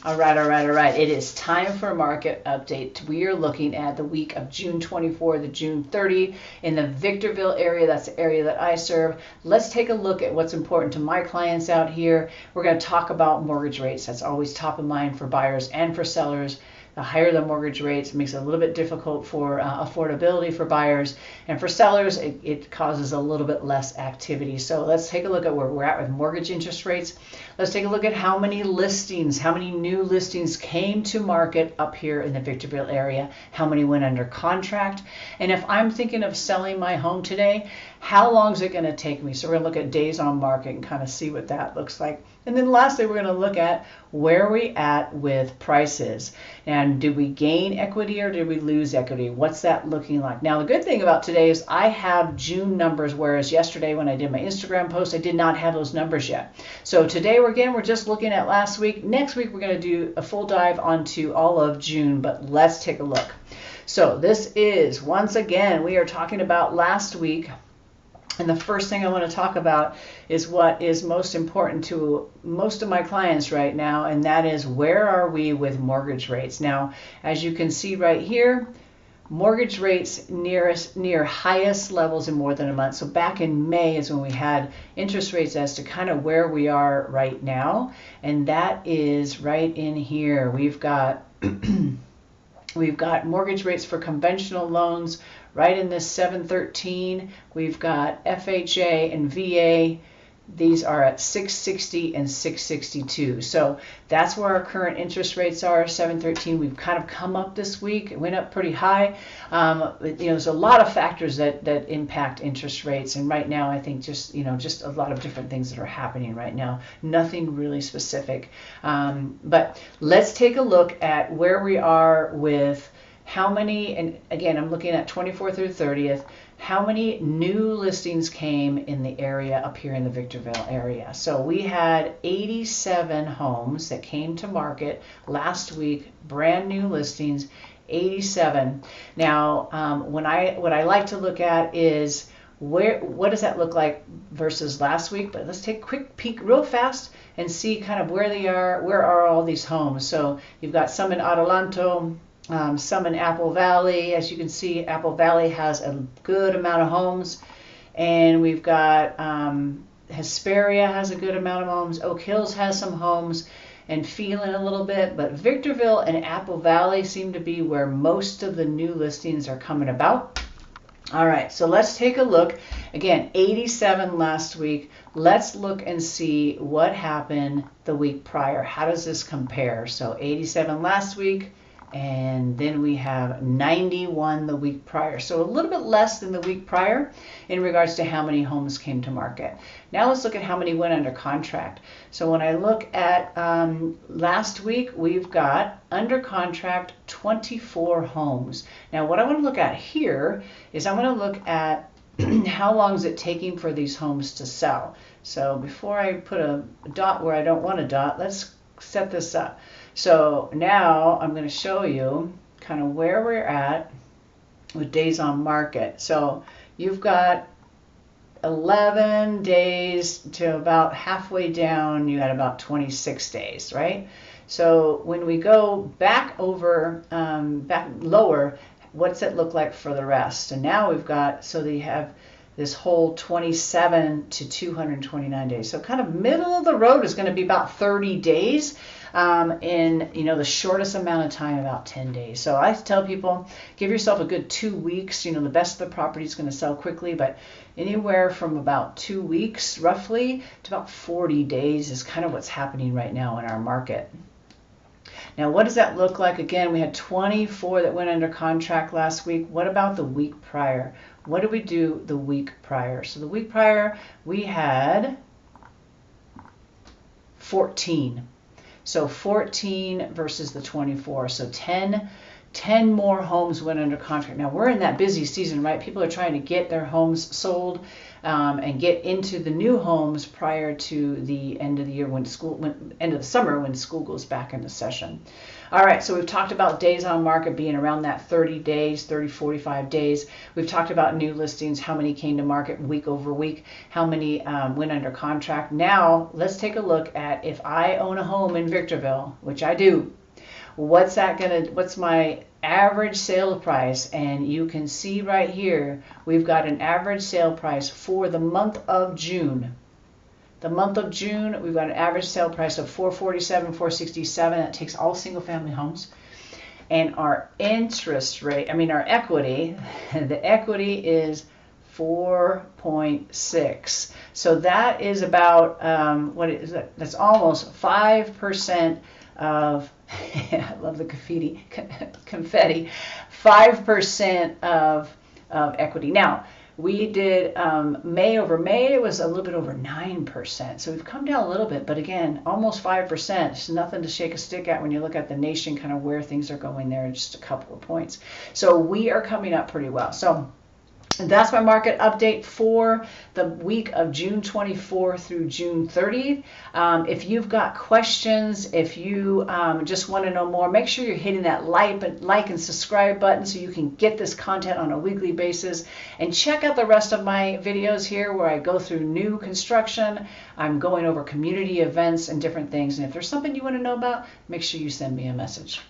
All right, all right, all right. It is time for a market update. We are looking at the week of June 24 to June 30 in the Victorville area. That's the area that I serve. Let's take a look at what's important to my clients out here. We're going to talk about mortgage rates. That's always top of mind for buyers and for sellers. The higher the mortgage rates makes it a little bit difficult for affordability for buyers, and for sellers it causes a little bit less activity. So let's take a look at where we're at with mortgage interest rates. Let's take a look at how many listings, how many new listings came to market up here in the Victorville area, how many went under contract, and if I'm thinking of selling my home today, how long is it going to take me? So we're going to look at days on market and kind of see what that looks like. And then lastly, we're going to look at where we at with prices. And did we gain equity or did we lose equity? What's that looking like? Now, the good thing about today is I have June numbers, whereas yesterday when I did my Instagram post, I did not have those numbers yet. So today, we're just looking at last week. Next week, we're going to do a full dive onto all of June, but let's take a look. So this is, once again, we are talking about last week. And the first thing I want to talk about is what is most important to most of my clients right now, and that is where are we with mortgage rates. Now, as you can see right here, mortgage rates near highest levels in more than a month. So back in May is when we had interest rates as to kind of where we are right now, and that is right in here. We've got we've got mortgage rates for conventional loans right in this 713. We've got FHA and VA. These are at 660 and 662. So that's where our current interest rates are, 713. We've kind of come up this week. It went up pretty high. There's a lot of factors that impact interest rates. And right now, I think just a lot of different things that are happening right now. Nothing really specific. But let's take a look at where we are with how many, and again, I'm looking at 24th through 30th, how many new listings came in the area up here in the Victorville area. So we had 87 homes that came to market last week, brand new listings, 87. Now, what I like to look at is what does that look like versus last week? But let's take a quick peek real fast and see kind of where they are, where are all these homes. So you've got some in Adelanto, some in Apple Valley. As you can see, Apple Valley has a good amount of homes, and we've got Hesperia has a good amount of homes. Oak Hills has some homes, and Phelan a little bit, but Victorville and Apple Valley seem to be where most of the new listings are coming about. All right, so let's take a look. Again, 87 last week. Let's look and see what happened the week prior. How does this compare? So 87 last week, and then we have 91 the week prior. So a little bit less than the week prior in regards to how many homes came to market. Now let's look at how many went under contract. So when I look at last week, we've got under contract 24 homes. Now what I want to look at here is I'm going to look at how long is it taking for these homes to sell. So before I put a dot where I don't want a dot, let's set this up. So now I'm going to show you kind of where we're at with days on market. So you've got 11 days to about halfway down, you had about 26 days, right? So when we go back over, back lower, what's it look like for the rest? And now we've got, so they have this whole 27 to 229 days. So kind of middle of the road is going to be about 30 days. In the shortest amount of time, about 10 days. So I tell people, give yourself a good 2 weeks. The best of the property is going to sell quickly, but anywhere from about 2 weeks roughly to about 40 days is kind of what's happening right now in our market. Now, what does that look like? Again, we had 24 that went under contract last week. What about the week prior? What did we do the week prior? So the week prior, we had 14. So 14 versus the 24. So 10 10 more homes went under contract. Now we're in that busy season, right? People are trying to get their homes sold and get into the new homes prior to the end of the year end of the summer when school goes back into session. All right, so we've talked about days on market being around that 30 days, 30, 45 days. We've talked about new listings, how many came to market week over week, how many went under contract. Now let's take a look at if I own a home in Victorville, which I do. What's my average sale price? And you can see right here, we've got an average sale price for the month of June. The month of June, we've got an average sale price of $447, $467. That takes all single family homes. And our interest rate, our equity, the equity is 4.6. So that is about, what is that? That's almost 5% of, I love the confetti, 5% of equity. Now, we did May over May, it was a little bit over 9%. So we've come down a little bit, but again, almost 5%. It's nothing to shake a stick at when you look at the nation, kind of where things are going there, just a couple of points. So we are coming up pretty well. So that's my market update for the week of June 24 through June 30th. If you've got questions, if you just want to know more, make sure you're hitting that like and subscribe button so you can get this content on a weekly basis. And check out the rest of my videos here where I go through new construction. I'm going over community events and different things. And if there's something you want to know about, make sure you send me a message.